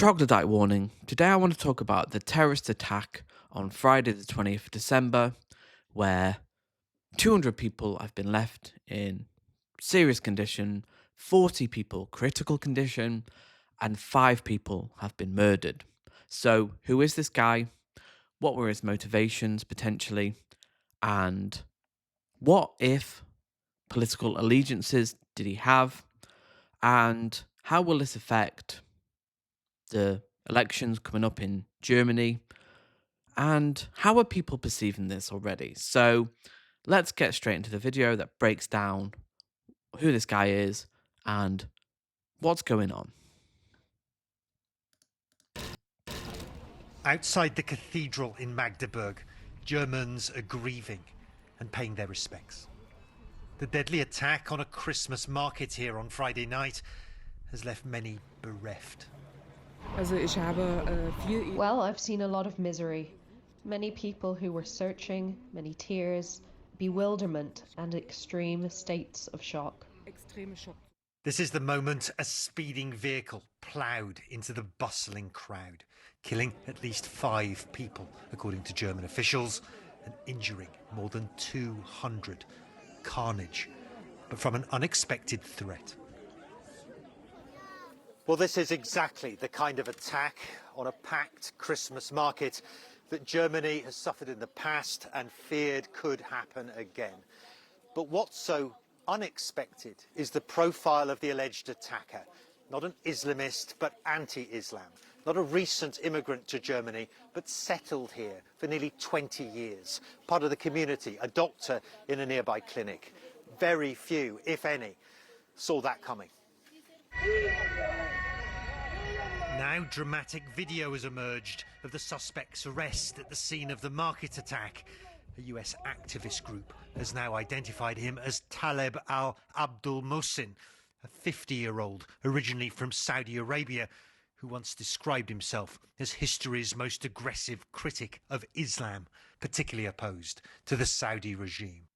Troglodyte warning. Today I want to talk about the terrorist attack on Friday the 20th of December, where 200 people have been left in serious condition, 40 people critical condition, and 5 people have been murdered. So, who is this guy? What were his motivations potentially? And what if political allegiances did he have? And how will this affect the elections coming up in Germany? And how are people perceiving this already? So let's get straight into the video that breaks down who this guy is and what's going on. Outside the cathedral in Magdeburg, Germans are grieving and paying their respects. The deadly attack on a Christmas market here on Friday night has left many bereft. Well, I've seen a lot of misery. Many people who were searching, many tears, bewilderment, and extreme states of shock. This is the moment a speeding vehicle ploughed into the bustling crowd, killing at least 5 people, according to German officials, and injuring more than 200. Carnage, but from an unexpected threat. Well, this is exactly the kind of attack on a packed Christmas market that Germany has suffered in the past and feared could happen again. But what's so unexpected is the profile of the alleged attacker. Not an Islamist, but anti-Islam. Not a recent immigrant to Germany, but settled here for nearly 20 years. Part of the community, a doctor in a nearby clinic. Very few, if any, saw that coming. Now dramatic video has emerged of the suspect's arrest at the scene of the market attack. A US activist group has now identified him as Taleb al-Abdul Mohsin, a 50-year-old originally from Saudi Arabia, who once described himself as history's most aggressive critic of Islam, particularly opposed to the Saudi regime.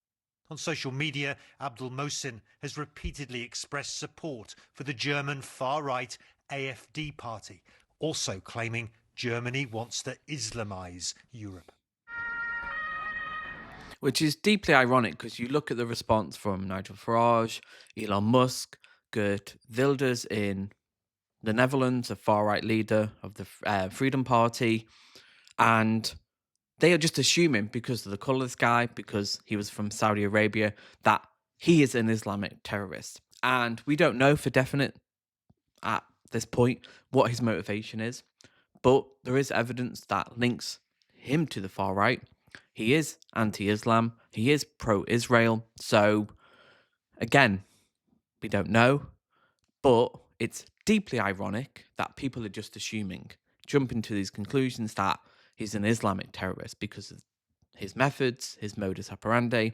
On social media, Abdul Mohsin has repeatedly expressed support for the German far-right AfD party, also claiming Germany wants to Islamize Europe. Which is deeply ironic because you look at the response from Nigel Farage, Elon Musk, Geert Wilders in the Netherlands, a far-right leader of the Freedom Party, and they are just assuming because of the colour of this guy, because he was from Saudi Arabia, that he is an Islamic terrorist. And we don't know for definite at this point what his motivation is, but there is evidence that links him to the far right. He is anti-Islam, he is pro-Israel, so again, we don't know, but it's deeply ironic that people are just jumping to these conclusions that he's an Islamic terrorist because of his methods, his modus operandi,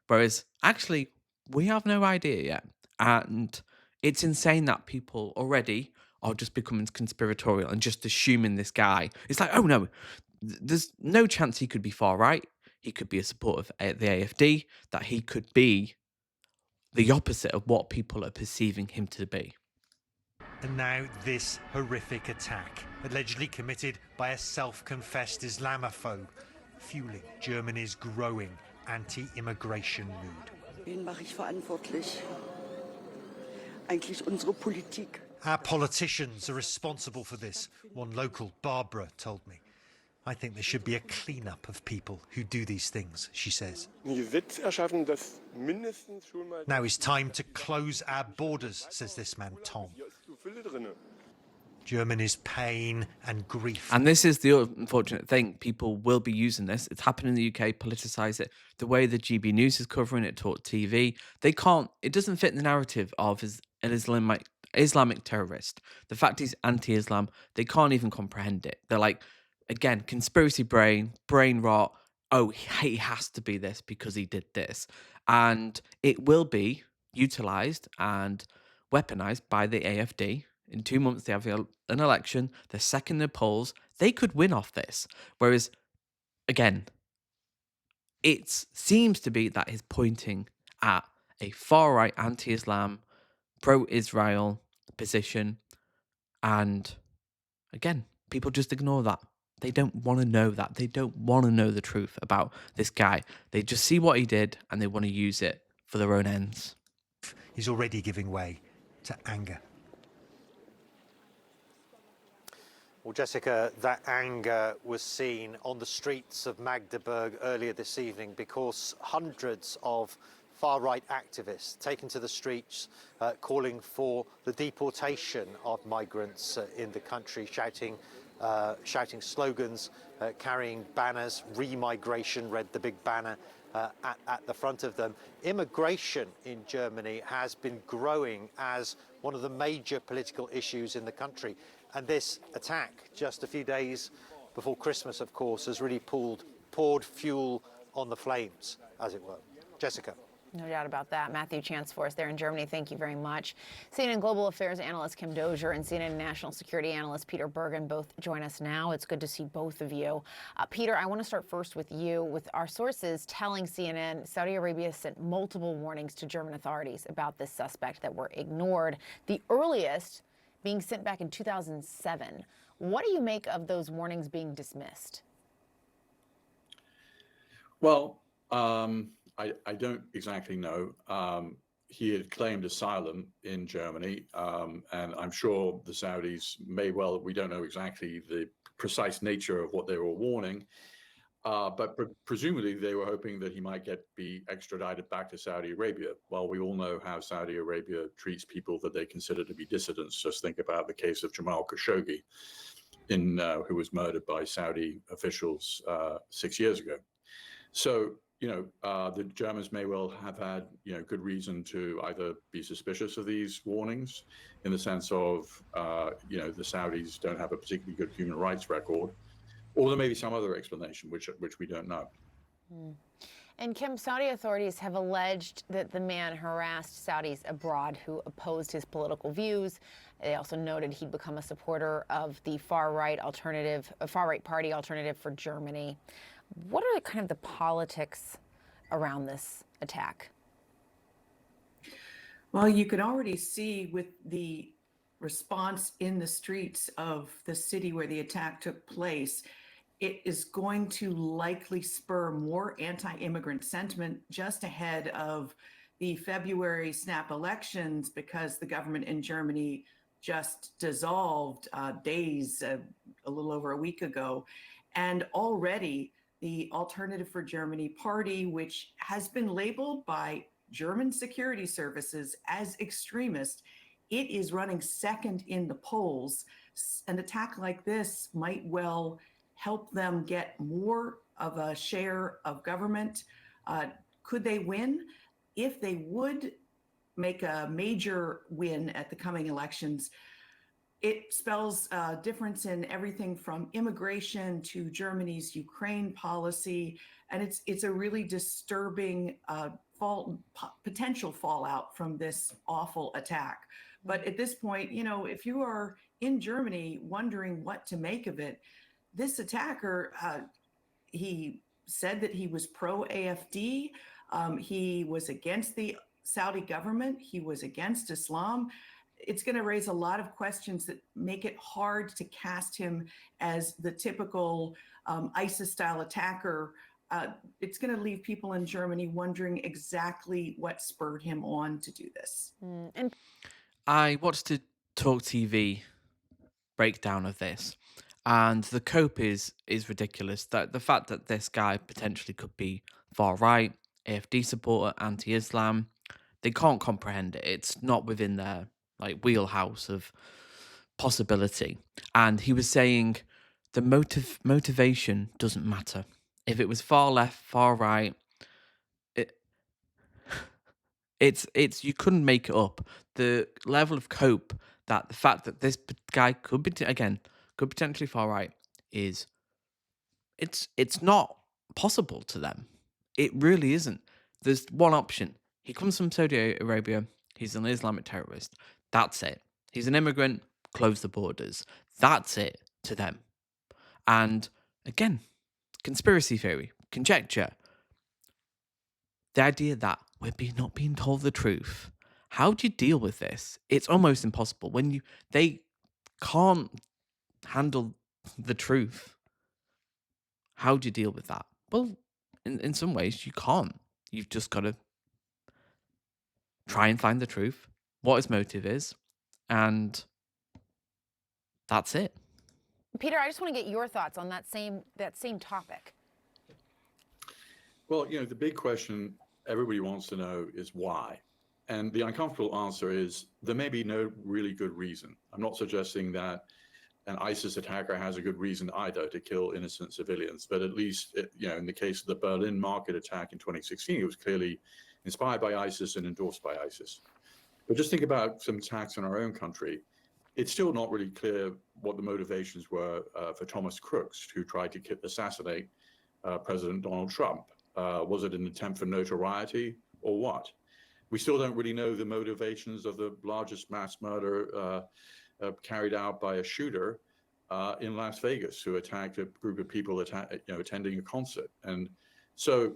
whereas actually we have no idea yet. And it's insane that people already are just becoming conspiratorial and just assuming this guy. It's like, oh no, there's no chance he could be far right. He could be a supporter of the AfD, that he could be the opposite of what people are perceiving him to be. And now this horrific attack, allegedly committed by a self-confessed Islamophobe, fueling Germany's growing anti-immigration mood. Wen mache ich verantwortlich? Eigentlich unsere Politik. Our politicians are responsible for this, one local, Barbara, told me. I think there should be a clean-up of people who do these things, she says. Now is time to close our borders, says this man, Tom. Germany's pain and grief. And this is the unfortunate thing. People will be using this. It's happened in the UK, politicise it. The way the GB News is covering it, Talk TV, they can't, it doesn't fit the narrative of an Islamic terrorist. The fact he's anti-Islam, they can't even comprehend it. They're like, again, conspiracy brain rot. Oh, he has to be this because he did this. And it will be utilised and weaponised by the AfD. In 2 months, they have an election. They're second in the polls. They could win off this. Whereas, again, it seems to be that he's pointing at a far-right anti-Islam, pro-Israel position. And Again, people just ignore that. They don't want to know that. They don't want to know the truth about this guy. They just see what he did and they want to use it for their own ends. Is already giving way to anger. Well, Jessica, that anger was seen on the streets of Magdeburg earlier this evening because hundreds of far-right activists taken to the streets calling for the deportation of migrants in the country, shouting slogans, carrying banners. Remigration read the big banner at the front of them. Immigration in Germany has been growing as one of the major political issues in the country. And this attack, just a few days before Christmas, of course, has really poured fuel on the flames, as it were. Jessica. No doubt about that. Matthew Chance for us there in Germany. Thank you very much. CNN Global Affairs analyst Kim Dozier and CNN National Security analyst Peter Bergen both join us now. It's good to see both of you. Peter, I want to start first with you. With our sources telling CNN, Saudi Arabia sent multiple warnings to German authorities about this suspect that were ignored. The earliest being sent back in 2007. What do you make of those warnings being dismissed? Well, I don't exactly know. He had claimed asylum in Germany, and I'm sure the Saudis may well, we don't know exactly the precise nature of what they were warning, but presumably they were hoping that he might be extradited back to Saudi Arabia. Well, we all know how Saudi Arabia treats people that they consider to be dissidents. Just think about the case of Jamal Khashoggi, who was murdered by Saudi officials 6 years ago. So, the Germans may well have had, good reason to either be suspicious of these warnings in the sense of, the Saudis don't have a particularly good human rights record, or there may be some other explanation, which we don't know. And Kim, Saudi authorities have alleged that the man harassed Saudis abroad who opposed his political views. They also noted he'd become a supporter of the far-right party Alternative for Germany. What are kind of the politics around this attack? Well, you can already see with the response in the streets of the city where the attack took place, it is going to likely spur more anti-immigrant sentiment just ahead of the February snap elections, because the government in Germany just dissolved a little over a week ago. And already the Alternative for Germany party, which has been labeled by German security services as extremist, it is running second in the polls. An attack like this might well help them get more of a share of government. Could they win? If they would make a major win at the coming elections, it spells a difference in everything from immigration to Germany's Ukraine policy, and it's a really disturbing potential fallout from this awful attack. But at this point, if you are in Germany wondering what to make of it, this attacker, he said that he was pro-AFD. He was against the Saudi government. He was against Islam. It's going to raise a lot of questions that make it hard to cast him as the typical ISIS-style attacker. It's going to leave people in Germany wondering exactly what spurred him on to do this. I watched a Talk TV breakdown of this, and the cope is ridiculous. That the fact that this guy potentially could be far right, AFD supporter, anti-Islam, they can't comprehend it. It's not within their wheelhouse of possibility. And he was saying the motivation doesn't matter. If it was far left, far right, it's you couldn't make it up. The level of cope that the fact that this guy could potentially far right is it's not possible to them. It really isn't. There's one option. He comes from Saudi Arabia. He's an Islamic terrorist. That's it. He's an immigrant. Close the borders. That's it to them. And again, conspiracy theory, conjecture. The idea that we're not being told the truth. How do you deal with this? It's almost impossible when they can't handle the truth, how do you deal with that? Well, in some ways, you can't. You've just got to try and find the truth, what his motive is, and that's it. Peter, I just want to get your thoughts on that same topic. Well, the big question everybody wants to know is why. And the uncomfortable answer is there may be no really good reason. I'm not suggesting that an ISIS attacker has a good reason either to kill innocent civilians, but at least, in the case of the Berlin market attack in 2016, it was clearly inspired by ISIS and endorsed by ISIS. But just think about some attacks in our own country. It's still not really clear what the motivations were for Thomas Crooks, who tried to assassinate President Donald Trump. Was it an attempt for notoriety or what? We still don't really know the motivations of the largest mass murder carried out by a shooter in Las Vegas, who attacked a group of people attending a concert. And so,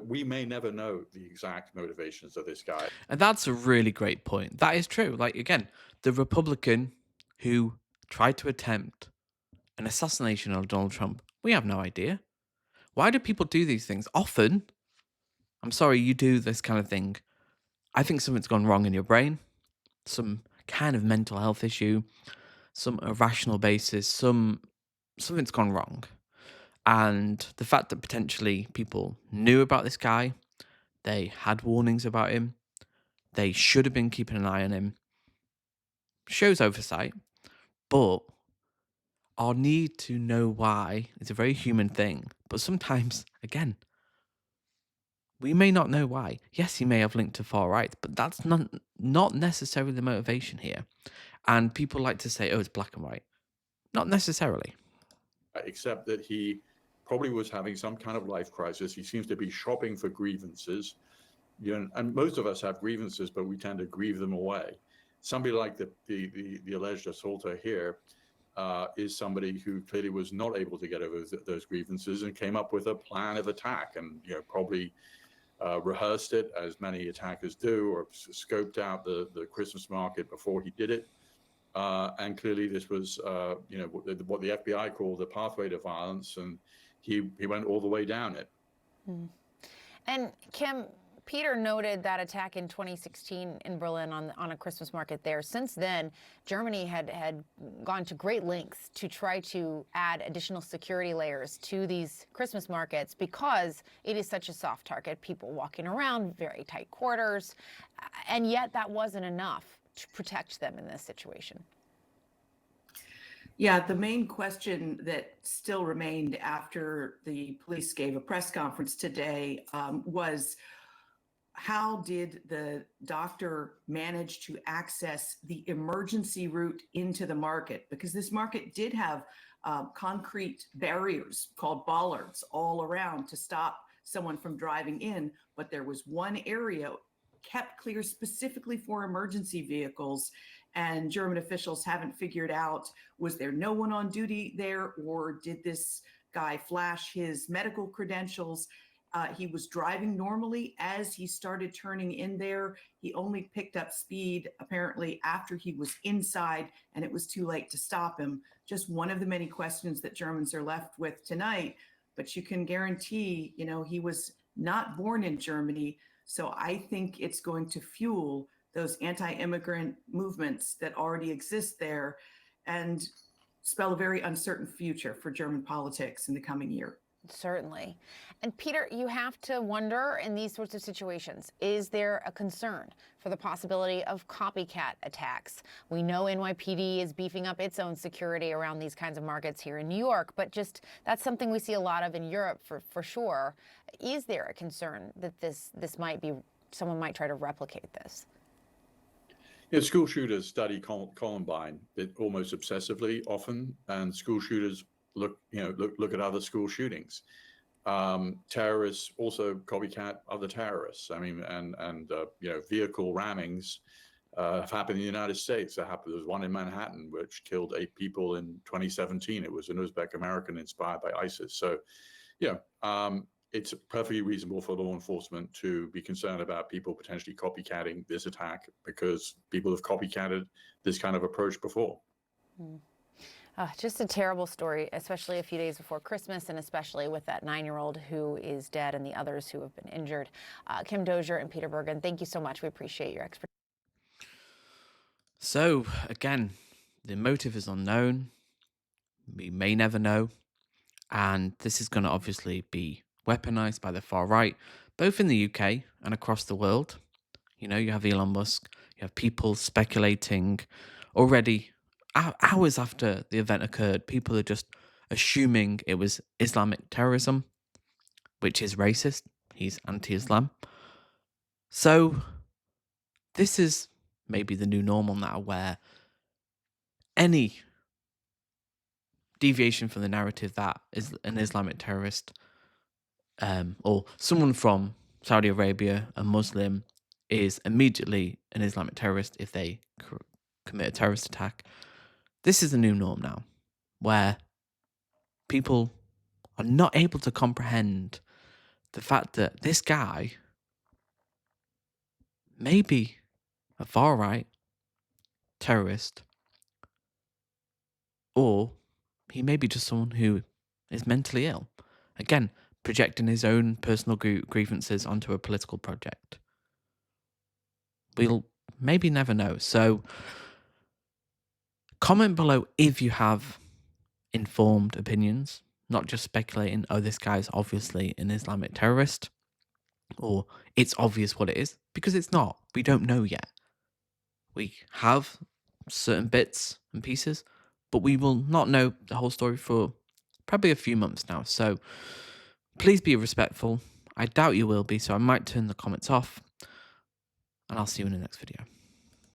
we may never know the exact motivations of this guy. And that's a really great point. That is true. Like, again, the Republican who tried to attempt an assassination of Donald Trump, we have no idea. Why do people do these things? Often, I'm sorry, you do this kind of thing. I think something's gone wrong in your brain, some kind of mental health issue, some irrational basis, something's gone wrong. And the fact that potentially people knew about this guy, they had warnings about him, they should have been keeping an eye on him, shows oversight. But our need to know why is a very human thing. But sometimes, again, we may not know why. Yes, he may have linked to far right, but that's not necessarily the motivation here. And people like to say, oh, it's black and white. Not necessarily. Except that he probably was having some kind of life crisis. He seems to be shopping for grievances. And most of us have grievances, but we tend to grieve them away. Somebody like the alleged assaulter here is somebody who clearly was not able to get over those grievances and came up with a plan of attack, and probably rehearsed it, as many attackers do, or scoped out the Christmas market before he did it. And clearly this was, what the FBI called the pathway to violence, and he went all the way down it. And Kim, Peter noted that attack in 2016 in Berlin on a Christmas market there. Since then, Germany had gone to great lengths to try to add additional security layers to these Christmas markets because it is such a soft target. People walking around, very tight quarters, and yet that wasn't enough to protect them in this situation. Yeah, the main question that still remained after the police gave a press conference today was, how did the doctor manage to access the emergency route into the market? Because this market did have concrete barriers called bollards all around to stop someone from driving in, but there was one area kept clear specifically for emergency vehicles, and German officials haven't figured out, was there no one on duty there, or did this guy flash his medical credentials? He was driving normally as he started turning in there. He only picked up speed apparently after he was inside, and it was too late to stop him. Just one of the many questions that Germans are left with tonight, but you can guarantee, he was not born in Germany. So I think it's going to fuel those anti-immigrant movements that already exist there and spell a very uncertain future for German politics in the coming year. Certainly. And Peter, you have to wonder in these sorts of situations, is there a concern for the possibility of copycat attacks? We know NYPD is beefing up its own security around these kinds of markets here in New York, but just that's something we see a lot of in Europe for sure. Is there a concern that this might be, someone might try to replicate this? School shooters study Columbine almost obsessively often, and school shooters look at other school shootings. Terrorists also copycat other terrorists. I mean, and vehicle rammings have happened in the United States. There was one in Manhattan which killed 8 people in 2017. It was an Uzbek American inspired by ISIS. So, it's perfectly reasonable for law enforcement to be concerned about people potentially copycatting this attack, because people have copycatted this kind of approach before. Just a terrible story, especially a few days before Christmas, and especially with that 9-year-old who is dead and the others who have been injured. Kim Dozier and Peter Bergen, thank you so much. We appreciate your expertise. So, again, the motive is unknown. We may never know. And this is going to obviously be weaponized by the far right, both in the UK and across the world. You know, you have Elon Musk, you have people speculating already hours after the event occurred. People are just assuming it was Islamic terrorism, which is racist. He's anti-Islam. So this is maybe the new normal now, where any deviation from the narrative that is an Islamic terrorist or someone from Saudi Arabia, a Muslim, is immediately an Islamic terrorist if they commit a terrorist attack. This is the new norm now, where people are not able to comprehend the fact that this guy may be a far right terrorist, or he may be just someone who is mentally ill. Again, projecting his own personal grievances onto a political project. We'll maybe never know. So comment below if you have informed opinions, not just speculating, oh, this guy's obviously an Islamic terrorist, or it's obvious what it is, because it's not. We don't know yet. We have certain bits and pieces, but we will not know the whole story for probably a few months now. So please be respectful. I doubt you will be, so I might turn the comments off, and I'll see you in the next video.